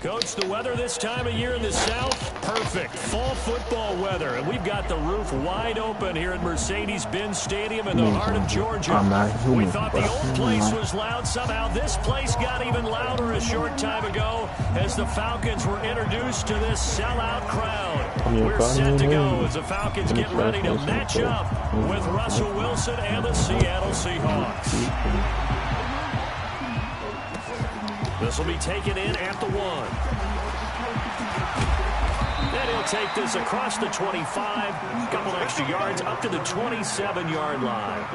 Coach, the weather this time of year in the South, perfect. Fall football weather. And we've got the roof wide open here at Mercedes-Benz Stadium in the heart of Georgia. We thought the old place was loud. Somehow this place got even louder a short time ago as the Falcons were introduced to this sellout crowd. We're set to go as the Falcons get ready to match up with Russell Wilson and the Seattle Seahawks. This will be taken in at the 1. And he'll take this across the 25. A couple extra yards up to the 27-yard line.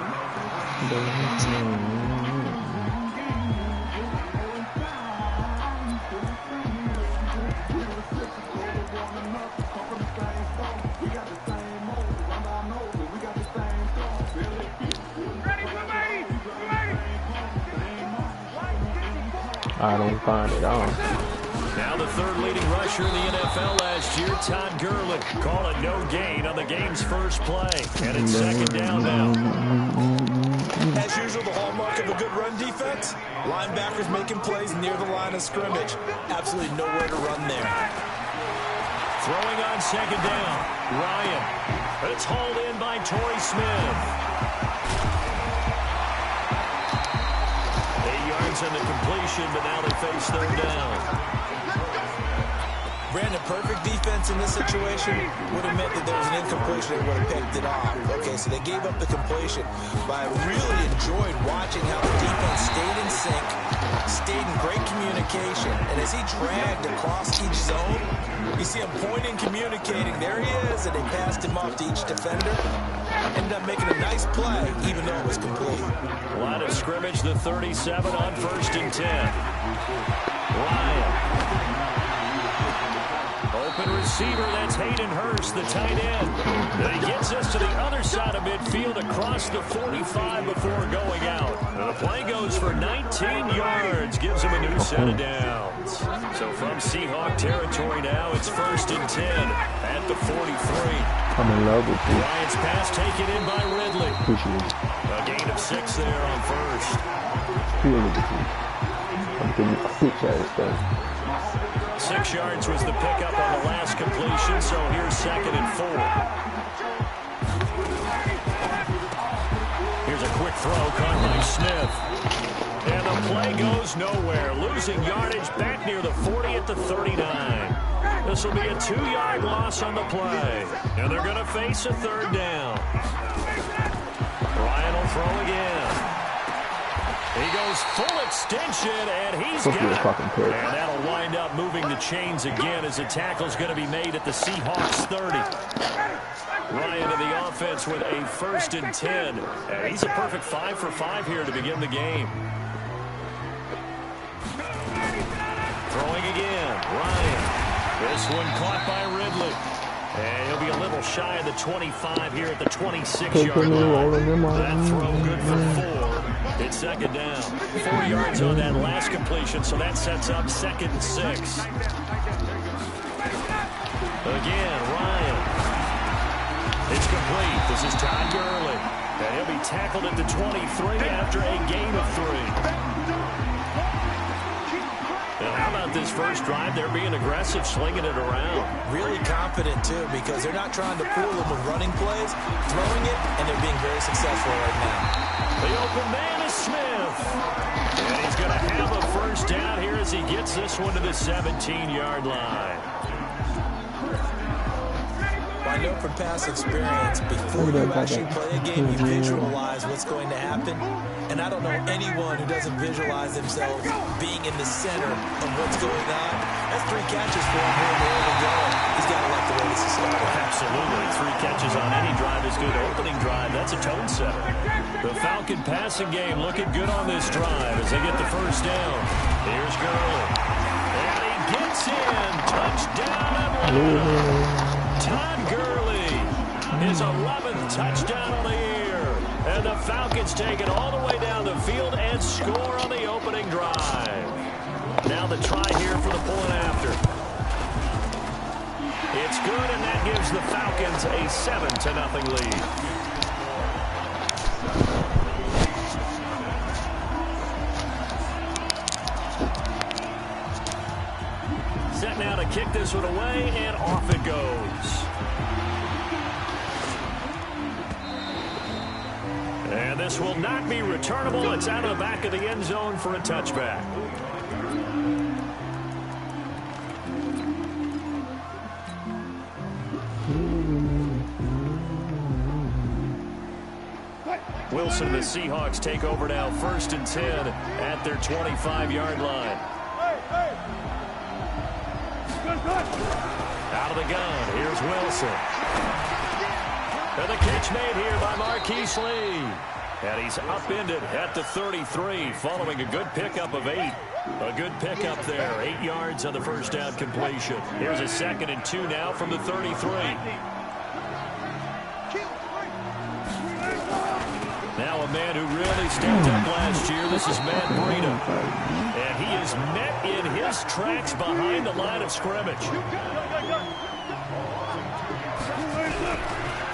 I don't find it on. Now the third leading rusher in the NFL last year, Todd Gurley. Call it no gain on the game's first play. And it's second down now. As usual, the hallmark of a good run defense, linebackers making plays near the line of scrimmage. Absolutely nowhere to run there. Throwing on second down, Ryan. It's hauled in by Torrey Smith. 8 yards on the completion, but now they face third down. Brandon, perfect defense in this situation would have meant that there was an incompletion and would have picked it off. Okay, so they gave up the completion, but I really enjoyed watching how the defense stayed in sync, stayed in great communication, and as he dragged across each zone, you see him pointing, communicating, there he is, and they passed him off to each defender. Ended up making a nice play, even though it was complete. Line of scrimmage, the 37 on 1st and 10. Ryan. Open receiver, that's Hayden Hurst, the tight end. And he gets us to the other side of midfield across the 45 before going out. And the play goes for 19 yards, gives him a new set of downs. So from Seahawk territory now, it's 1st and 10 at the 43. I'm in love with you. Ryan's pass taken in by Ridley. A gain of 6 there on 1st. I'm getting 6 out of this. 6 yards was the pickup on the last completion, so here's 2nd and 4. Here's a quick throw caught by Smith. And the play goes nowhere. Losing yardage back near the 40 at the 39. This will be a 2-yard loss on the play. And they're going to face a third down. Ryan will throw again. He goes full extension, and he's got it. And that'll wind up moving the chains again as the tackle's going to be made at the Seahawks 30. Ryan in the offense with a 1st and 10. And he's a perfect 5 for 5 here to begin the game. Throwing again, Ryan. This one caught by Ridley. And he'll be a little shy of the 25 here at the 26-yard line. That throw good for 4. It's 2nd down. 4 yards on that last completion, so that sets up 2nd and 6. Again, Ryan. It's complete. This is Todd Gurley. And he'll be tackled at the 23 after a gain of 3. Now, how about this first drive? They're being aggressive, slinging it around. Really confident, too, because they're not trying to fool them with running plays, throwing it, and they're being very successful right now. The open man is Smith. And he's going to have a first down here as he gets this one to the 17-yard line. I know from past experience, before you actually play a game, you visualize what's going to happen. And I don't know anyone who doesn't visualize themselves being in the center of what's going on. That's 3 catches for him here in the early going. He's got to like the way this is started. Absolutely. 3 catches on any drive is good. Opening drive, that's a tone setter. The Falcon passing game looking good on this drive as they get the first down. Here's Gurley. And he gets in. Touchdown. Todd Gurley, his 11th touchdown on the year. And the Falcons take it all the way down the field and score on the opening drive. Now the try here for the pulling after. It's good, and that gives the Falcons a 7-0 lead. kick this one away, and off it goes. And this will not be returnable. It's out of the back of the end zone for a touchback. Wilson and the Seahawks take over now, 1st and 10 at their 25-yard line. Out of the gun, here's Wilson. And the catch made here by Marquise Lee. And he's upended at the 33 following a good pickup of 8. A good pickup there, 8 yards on the first down completion. Here's a 2nd and 2 now from the 33. Now a man who really stepped up last year. This is Matt Breida. And he is met in his tracks behind the line of scrimmage.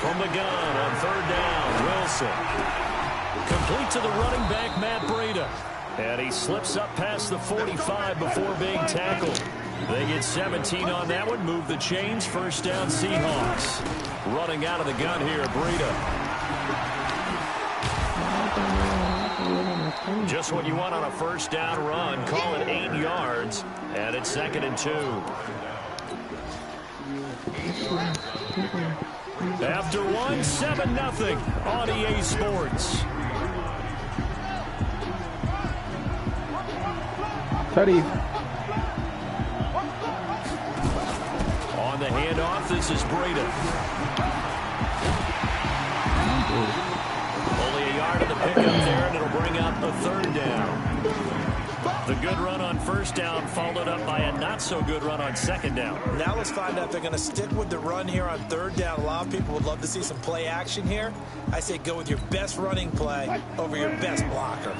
From the gun on 3rd down, Wilson. Complete to the running back, Matt Breida. And he slips up past the 45 before being tackled. They get 17 on that one. Move the chains. 1st down, Seahawks. Running out of the gun here, Breida. Just what you want on a 1st down run. Call it 8 yards. And it's 2nd and 2. After one, 7-0 on EA Sports. Teddy. On the handoff, this is Breida. Only a yard of the pickup there, and it'll bring up a 3rd down. The good run on 1st down followed up by a not-so-good run on 2nd down. Now let's find out if they're going to stick with the run here on 3rd down. A lot of people would love to see some play action here. I say go with your best running play over your best blocker.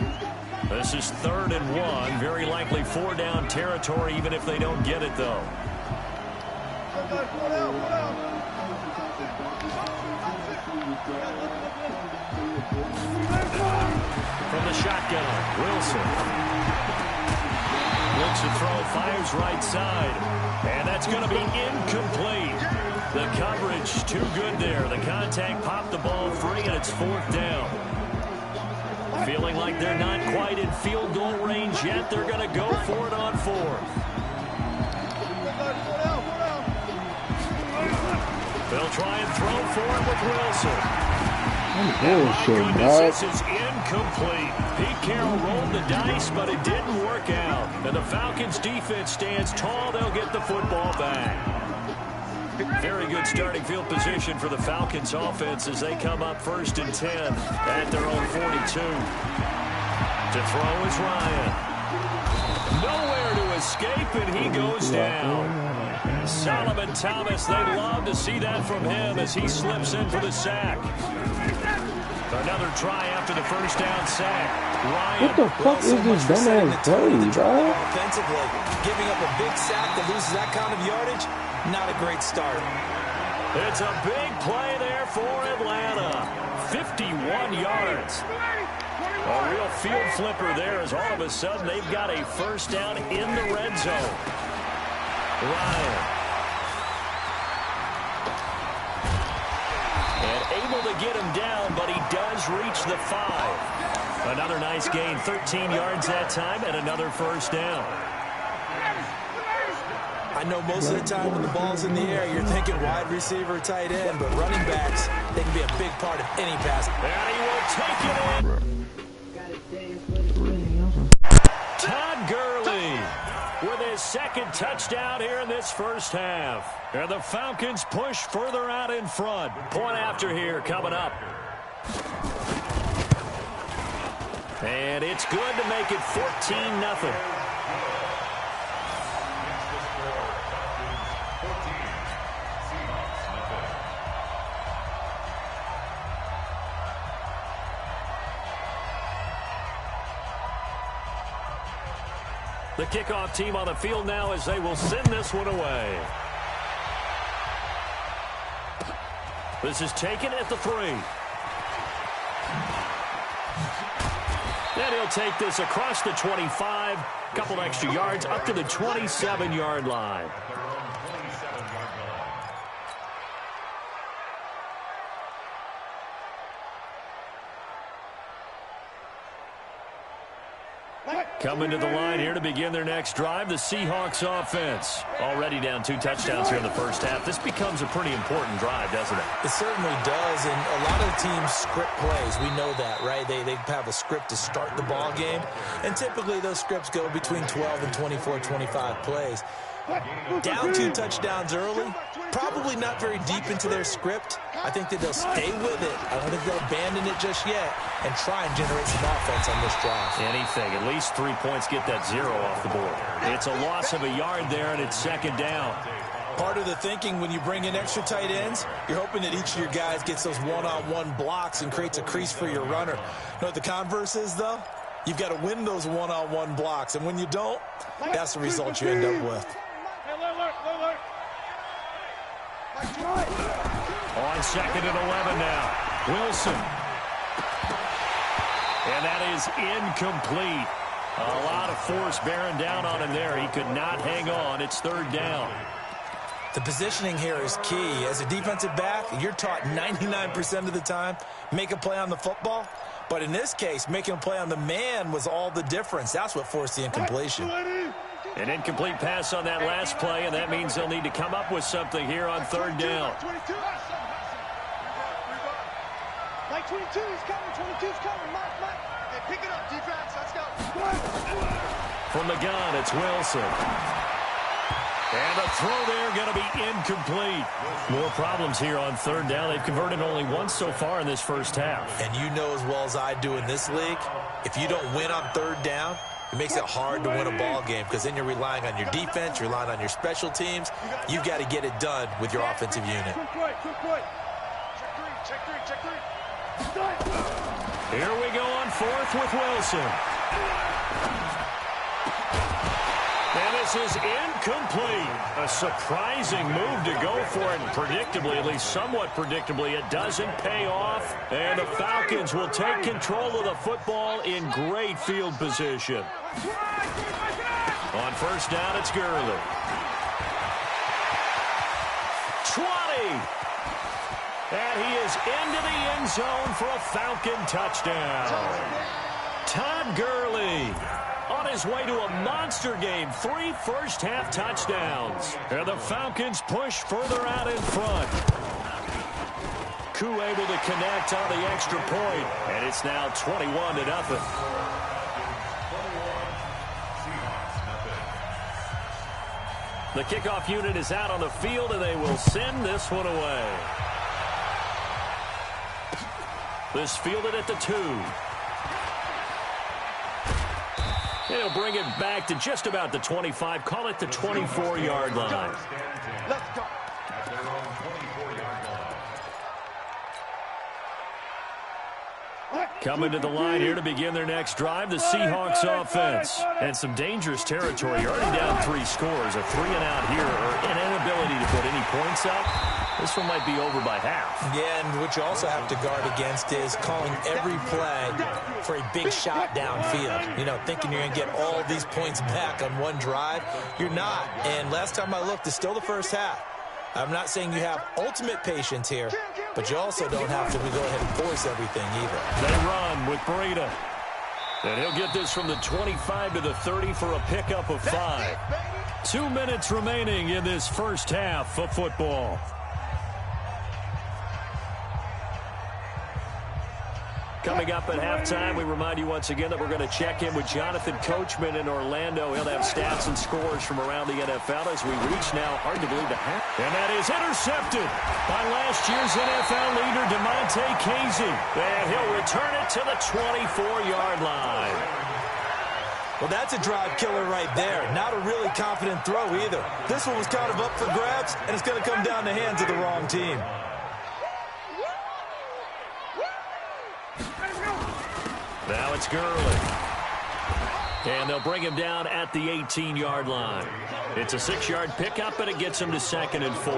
This is 3rd and 1. Very likely 4-down territory, even if they don't get it, though. From the shotgun, Wilson. Looks to throw, fires right side. And that's going to be incomplete. The coverage too good there. The contact popped the ball free, and it's 4th down. Feeling like they're not quite in field goal range yet. They're going to go for it on 4th. They'll try and throw for it with Wilson. My goodness, this is incomplete. Pete Carroll rolled the dice, but it didn't work out. And the Falcons' defense stands tall. They'll get the football back. Very good starting field position for the Falcons' offense as they come up 1st and 10 at their own 42. To throw is Ryan. Nowhere to escape, and he goes down. Solomon Thomas, they love to see that from him as he slips in for the sack. Another try after the 1st down sack. Ryan, what the fuck is this dumbass play, bro? Offensively, giving up a big sack that loses that kind of yardage, not a great start. It's a big play there for Atlanta. 51 yards. A real field flipper there as all of a sudden they've got a 1st down in the red zone. Ryan. And able to get him down, but he does reach the 5. Another nice gain, 13 yards that time, and another 1st down. I know most of the time when the ball's in the air, you're thinking wide receiver, tight end, but running backs, they can be a big part of any pass. And he will take it in. Todd Gurley with his 2nd touchdown here in this 1st half. And the Falcons push further out in front. Point after here coming up. And it's good to make it 14-0. The kickoff team on the field now as they will send this one away. This is taken at the 3. Then he'll take this across the 25. Couple extra yards up to the 27-yard line. Coming to the line here to begin their next drive, the Seahawks offense. Already down 2 touchdowns here in the first half. This becomes a pretty important drive, doesn't it? It certainly does, and a lot of teams script plays. We know that, right? They have a script to start the ball game, and typically those scripts go between 12 and 24, 25 plays. Down 2 touchdowns early, probably not very deep into their script. I think that they'll stay with it. I don't think they'll abandon it just yet and try and generate some offense on this drive. Anything. At least 3 points, get that 0 off the board. It's a loss of a yard there, and it's second down. Part of the thinking when you bring in extra tight ends, you're hoping that each of your guys gets those one-on-one blocks and creates a crease for your runner. You know what the converse is, though? You've got to win those one-on-one blocks, and when you don't, that's the result you end up with. On 2nd and 11 now. Wilson. And that is incomplete. A lot of force bearing down on him there. He could not hang on. It's 3rd down. The positioning here is key. As a defensive back, you're taught 99% of the time, make a play on the football. But in this case, making a play on the man was all the difference. That's what forced the incompletion. An incomplete pass on that last play, and that means they'll need to come up with something here on 3rd down. 22 is coming. 22 is coming. Mike. Hey, pick it up, defense. Let's go. From the gun, it's Wilson. And the throw there going to be incomplete. More problems here on 3rd down. They've converted only once so far in this first half. And you know as well as I do in this league, if you don't win on 3rd down, it makes it hard to win a ball game because then you're relying on your defense, you're relying on your special teams. You've got to get it done with your offensive unit. Check three. Here we go on 4th with Wilson. And this is incomplete. A surprising move to go for it. And predictably, at least somewhat predictably, it doesn't pay off. And the Falcons will take control of the football in great field position. On 1st down, it's Gurley. 20. And he is into the end zone for a Falcon touchdown. Todd Gurley on his way to a monster game. 3 first-half touchdowns. And the Falcons push further out in front. Koo able to connect on the extra point. And it's now 21-0. The kickoff unit is out on the field, and they will send this one away. This fielded at the 2. He'll bring it back to just about the 25. Call it the 24-yard line. Let's go. Coming to the line here to begin their next drive, the Seahawks offense. And some dangerous territory. You're already down 3 scores. A 3-and-out here, or an inability to put any points up. This one might be over by half. Yeah, and what you also have to guard against is calling every play for a big shot downfield. You know, thinking you're going to get all these points back on one drive. You're not. And last time I looked, it's still the first half. I'm not saying you have ultimate patience here, but you also don't have to go ahead and force everything either. They run with Breida. And he'll get this from the 25 to the 30 for a pickup of 5. 2 minutes remaining in this first half of football. Coming up at halftime, we remind you once again that we're going to check in with Jonathan Coachman in Orlando. He'll have stats and scores from around the NFL as we reach now, hard to believe, the half. And that is intercepted by last year's NFL leader, DeMonte Casey. And he'll return it to the 24-yard line. Well, that's a drive killer right there. Not a really confident throw either. This one was kind of up for grabs, and it's going to come down the hands of the wrong team. Now it's Gurley. And they'll bring him down at the 18-yard line. It's a 6-yard pickup, and it gets him to 2nd and 4.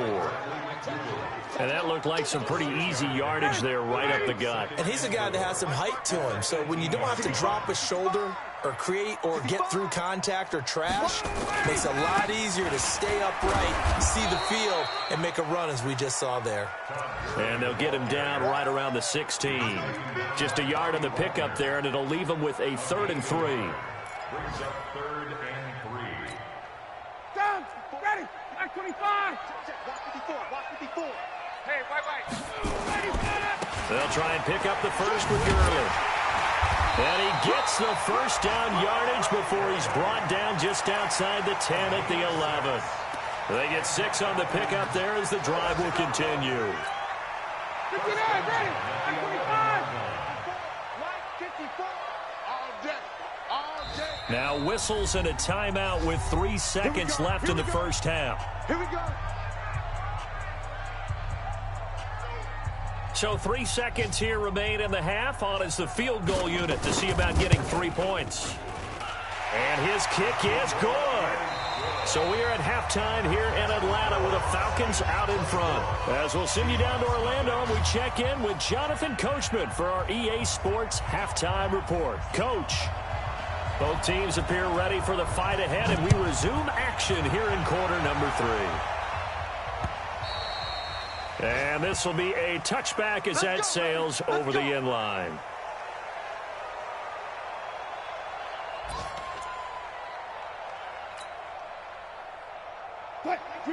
And that looked like some pretty easy yardage there right up the gut. And he's a guy that has some height to him, so when you don't have to drop a shoulder or create or get through contact or trash, it makes it a lot easier to stay upright, see the field, and make a run as we just saw there. And they'll get him down right around the 16. Just a yard on the pickup there, and it'll leave him with a 3rd and 3. Brings up 3rd and 3. Down, ready, 925. Watch 54, watch 54. Hey, wait. Ready, They'll try and pick up the first with Gurley. And he gets the first down yardage before he's brought down just outside the 10 at the 11. They get 6 on the pickup there as the drive will continue. 59, ready, 925. 54, all day. Now whistles and a timeout with 3 seconds left in the first half. Here we go. So 3 seconds here remain in the half. On is the field goal unit to see about getting 3 points. And his kick is good. So we are at halftime here in Atlanta with the Falcons out in front. As we'll send you down to Orlando, and we check in with Jonathan Coachman for our EA Sports Halftime Report. Coach, both teams appear ready for the fight ahead, and we resume action here in quarter number 3. And this will be a touchback as that sails over the end line.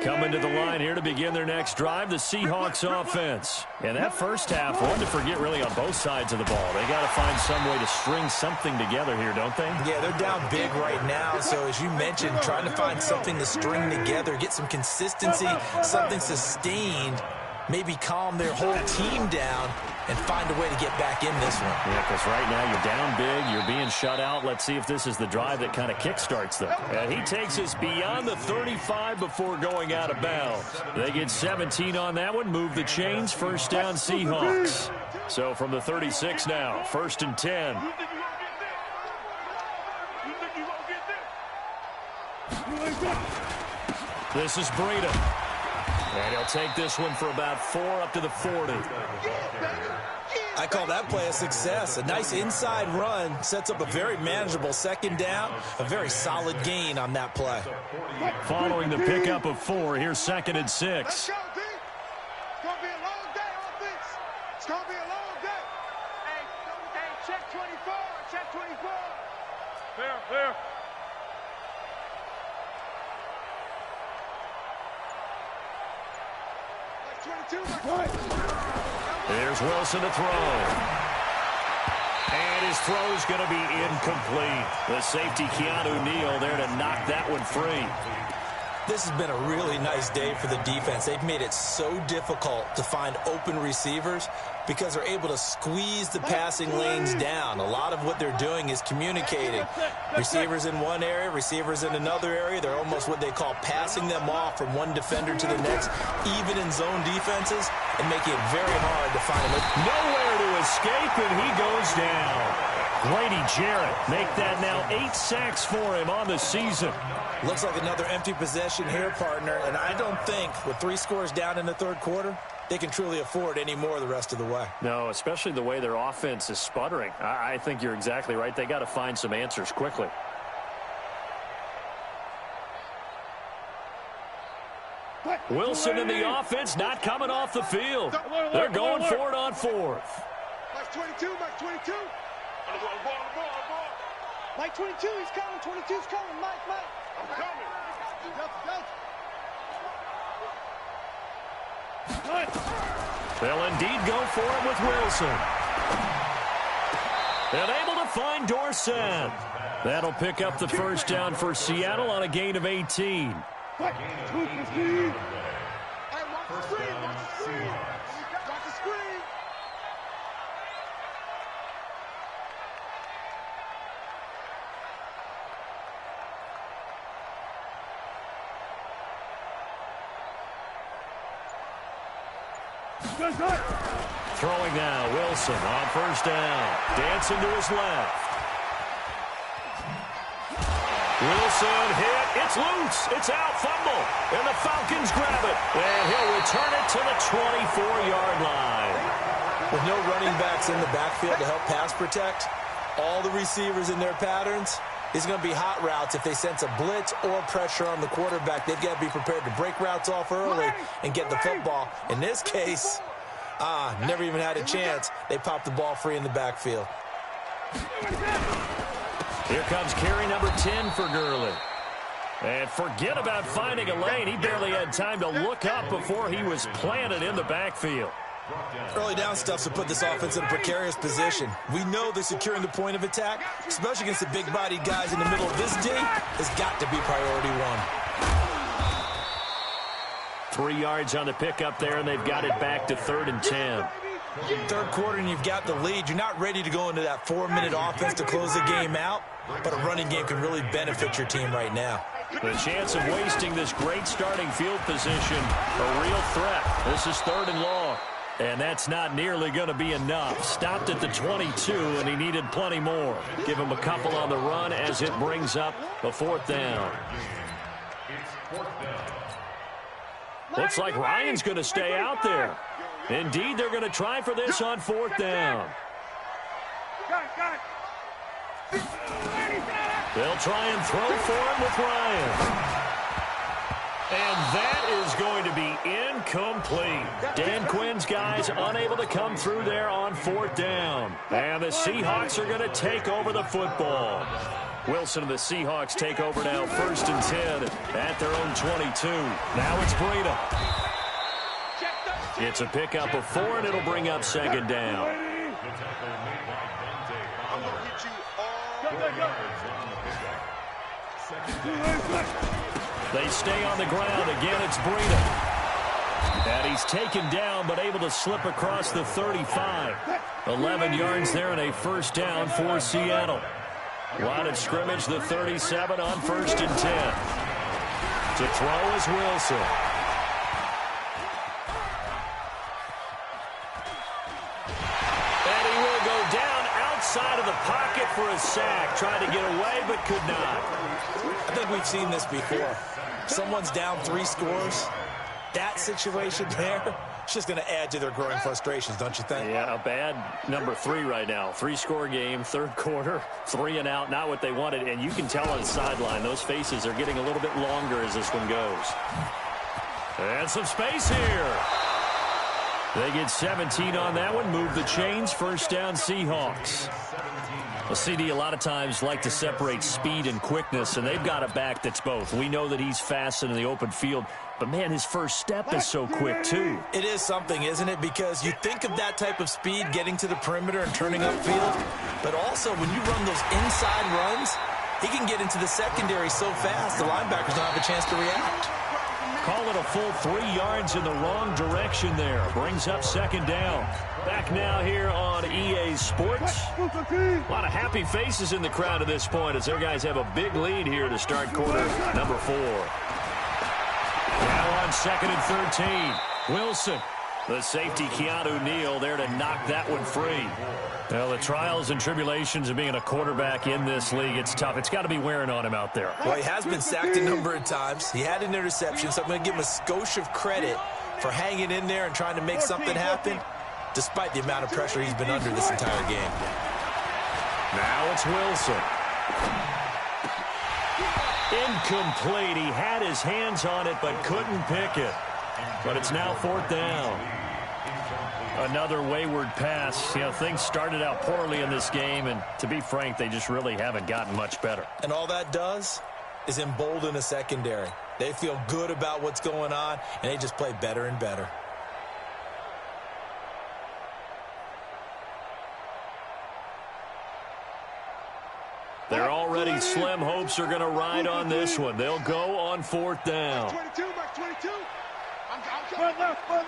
Coming to the line here to begin their next drive, the Seahawks offense. And that first half, one to forget really on both sides of the ball. They got to find some way to string something together here, don't they? Yeah, they're down big right now. So as you mentioned, trying to find something to string together, get some consistency, something sustained, maybe calm their whole team down and find a way to get back in this one. Yeah, because right now you're down big, you're being shut out. Let's see if this is the drive that kind of kickstarts them. And he takes us beyond the 35 before going out of bounds. They get 17 on that one, move the chains, first down Seahawks. So from the 36 now, 1st and 10. This is Breida. And he'll take this one for about 4 up to the 40. I call that play a success. A nice inside run sets up a very manageable second down. A very solid gain on that play. Following the pickup of 4, here's 2nd and 6. Let's go, D. It's going to be a long day, offense. It's going to be a long day. Hey, check 24. Check 24. There. There's Wilson to throw. And his throw's going to be incomplete. The safety, Keanu Neal, there to knock that one free. This has been a really nice day for the defense. They've made it so difficult to find open receivers because they're able to squeeze the passing lanes down. A lot of what they're doing is communicating. Receivers in one area, receivers in another area. They're almost what they call passing them off from one defender to the next, even in zone defenses, and making it very hard to find them. Nowhere to escape, and he goes down. Grady Jarrett make that now 8 sacks for him on the season. Looks like another empty possession here, partner, and I don't think with 3 scores down in the third quarter, they can truly afford any more the rest of the way. No, especially the way their offense is sputtering. I think you're exactly right. They got to find some answers quickly. Wilson and the offense not coming off the field. They're going for it on 4th. Mike 22, Mike 22. Mike 22, he's coming. 22's coming. Mike. I'm coming. They'll indeed go for it with Wilson. And able to find Dorsett. That'll pick up the first down for Seattle on a gain of 18. Watch the screen. Watch the screen. Throwing now, Wilson on first down. Dancing to his left. Wilson hit. It's loose. It's out. Fumble. And the Falcons grab it. And he'll return it to the 24-yard line. With no running backs in the backfield to help pass protect, all the receivers in their patterns, it's going to be hot routes. If they sense a blitz or pressure on the quarterback, they've got to be prepared to break routes off early and get the football. In this case, never even had a chance. They popped the ball free in the backfield. Here comes carry number 10 for Gurley. And forget about finding a lane. He barely had time to look up before he was planted in the backfield. Early down stuff's to put this offense in a precarious position. We know that securing the point of attack, especially against the big-bodied guys in the middle of this D, has got to be priority one. 3 yards on the pickup there, and they've got it back to 3rd and 10. Third quarter, and you've got the lead. You're not ready to go into that 4-minute offense to close the game out, but a running game can really benefit your team right now. The chance of wasting this great starting field position, a real threat. This is 3rd and long. And that's not nearly going to be enough. Stopped at the 22, and he needed plenty more. Give him a couple on the run as it brings up a 4th down. Looks like Ryan's going to stay out there. Indeed, they're going to try for this on 4th down. They'll try and throw for him with Ryan. And that is going to be incomplete. Dan Quinn's guys unable to come through there on 4th down. And the Seahawks are going to take over the football. Wilson and the Seahawks take over now, 1st and 10 at their own 22. Now it's Breida. It's a pickup of 4, and it'll bring up 2nd down. They stay on the ground. Again, it's Breida. And he's taken down, but able to slip across the 35. 11 yards there and a 1st down for Seattle. Line of scrimmage, the 37 on 1st and 10. To throw is Wilson. And he will go down outside of the pocket for a sack. Tried to get away, but could not. I think we've seen this before. Someone's down 3 scores. That situation there, it's just going to add to their growing frustrations, don't you think? Yeah, a bad number 3 right now. 3-score game, 3rd quarter, 3 and out, not what they wanted. And you can tell on the sideline, those faces are getting a little bit longer as this one goes. And some space here. They get 17 on that one, move the chains, 1st down Seahawks. Well, CD, a lot of times like to separate speed and quickness, and they've got a back that's both. We know that he's fast in the open field, but, man, his first step is so quick, too. It is something, isn't it? Because you think of that type of speed getting to the perimeter and turning upfield, but also when you run those inside runs, he can get into the secondary so fast the linebackers don't have a chance to react. Call it a full 3 yards in the wrong direction there. Brings up 2nd down. Back now here on EA Sports. A lot of happy faces in the crowd at this point as their guys have a big lead here to start quarter number 4. Now on 2nd and 13. Wilson. The safety, Keanu Neal, there to knock that one free. Well, the trials and tribulations of being a quarterback in this league, it's tough. It's got to be wearing on him out there. Well, he has been sacked a number of times. He had an interception, so I'm going to give him a skosh of credit for hanging in there and trying to make something happen, despite the amount of pressure he's been under this entire game. Now it's Wilson. Incomplete. He had his hands on it, but couldn't pick it. But it's now 4th down. Another wayward pass. You know, things started out poorly in this game, and to be frank, they just really haven't gotten much better. And all that does is embolden the secondary. They feel good about what's going on, and they just play better and better. They're already slim hopes are going to ride on this one. They'll go on 4th down. 22, back 22. I'm coming. Left. I'm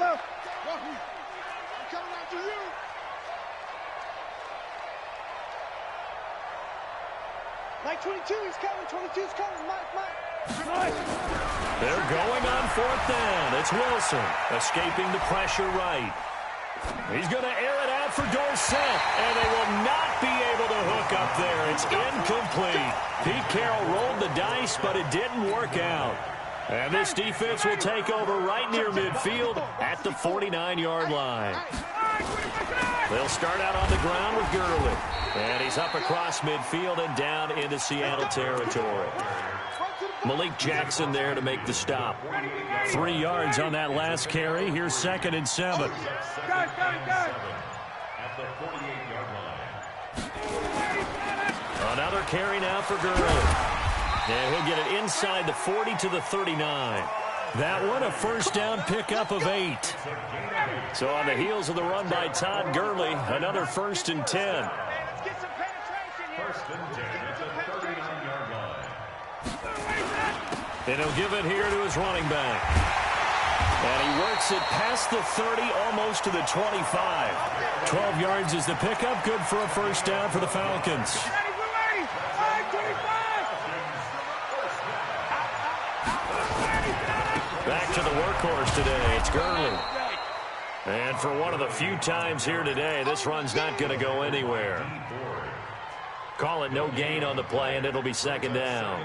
coming after you. Mike 22 is coming. 22 is coming. Mike. They're going on 4th down. It's Wilson escaping the pressure right. He's going to air it out for Dorsett, and they will not be able to hook up there. It's incomplete. Pete Carroll rolled the dice, but it didn't work out. And this defense will take over right near midfield at the 49-yard line. They'll start out on the ground with Gurley. And he's up across midfield and down into Seattle territory. Malik Jackson there to make the stop. 3 yards on that last carry. Here's 2nd and 7. Another carry now for Gurley. And he'll get it inside the 40 to the 39. That one, a first down pickup of 8. So on the heels of the run by Todd Gurley, another 1st and 10. First and 10 at the 39-yard line. And he'll give it here to his running back. And he works it past the 30, almost to the 25. 12 yards is the pickup. Good for a first down for the Falcons. Back to the workhorse today. It's Gurley. And for one of the few times here today, this run's not going to go anywhere. Call it no gain on the play, and it'll be 2nd down.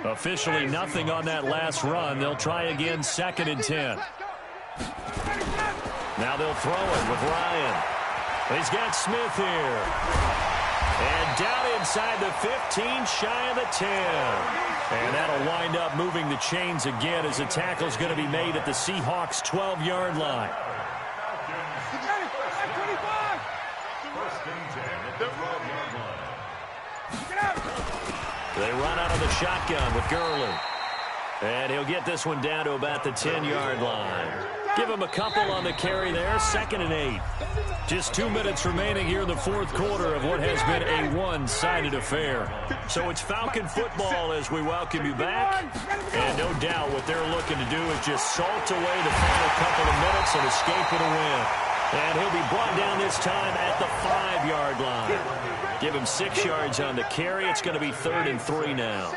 Officially nothing on that last run. They'll try again, 2nd and 10. Now they'll throw it with Ryan. He's got Smith here. And down inside the 15, shy of the 10. And that'll wind up moving the chains again as the tackle's going to be made at the Seahawks' 12-yard line. They run out of the shotgun with Gurley. And he'll get this one down to about the 10-yard line. Give him a couple on the carry there, 2nd and 8. Just 2 minutes remaining here in the 4th quarter of what has been a one-sided affair. So it's Falcon football as we welcome you back. And no doubt what they're looking to do is just salt away the final couple of minutes and escape with a win. And he'll be brought down this time at the 5-yard line. Give him 6 yards on the carry. It's going to be 3rd and 3 now.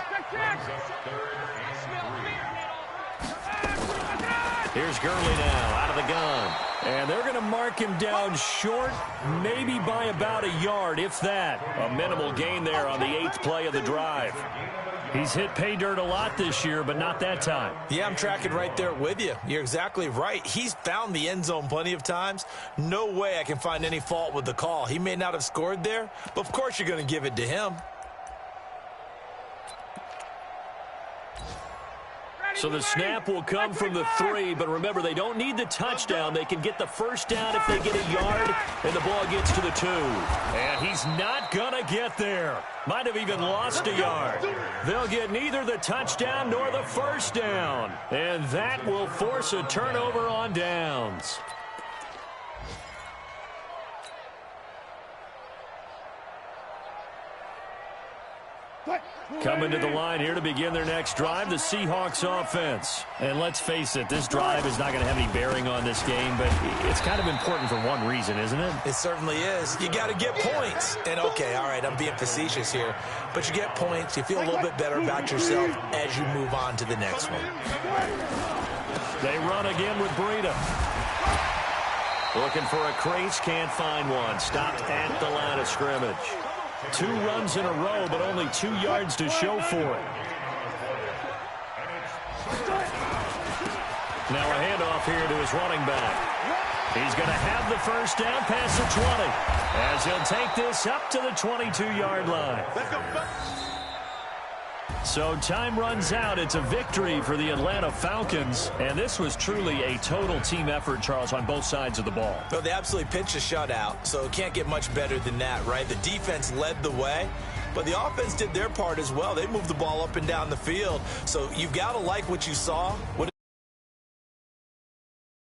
Here's Gurley now out of the gun. And they're going to mark him down short, maybe by about a yard, if that. A minimal gain there on the 8th play of the drive. He's hit pay dirt a lot this year, but not that time. Yeah, I'm tracking right there with you. You're exactly right. He's found the end zone plenty of times. No way I can find any fault with the call. He may not have scored there, but of course you're going to give it to him. So the snap will come from the 3, but remember, they don't need the touchdown. They can get the first down if they get a yard, and the ball gets to the 2. And he's not going to get there. Might have even lost a yard. They'll get neither the touchdown nor the first down. And that will force a turnover on downs. Coming to the line here to begin their next drive, the Seahawks offense. And let's face it, this drive is not going to have any bearing on this game, but it's kind of important for one reason, isn't it? It certainly is. You got to get points. And, okay, all right, I'm being facetious here, but you get points. You feel a little bit better about yourself as you move on to the next one. They run again with Breida. Looking for a crease, can't find one. Stopped at the line of scrimmage. 2 runs in a row, but only 2 yards to show for it. Now a handoff here to his running back. He's going to have the first down past the 20 as he'll take this up to the 22-yard line. So time runs out. It's a victory for the Atlanta Falcons. And this was truly a total team effort, Charles, on both sides of the ball. Well, they absolutely pitched a shutout, so it can't get much better than that, right? The defense led the way, but the offense did their part as well. They moved the ball up and down the field. So you've got to like what you saw.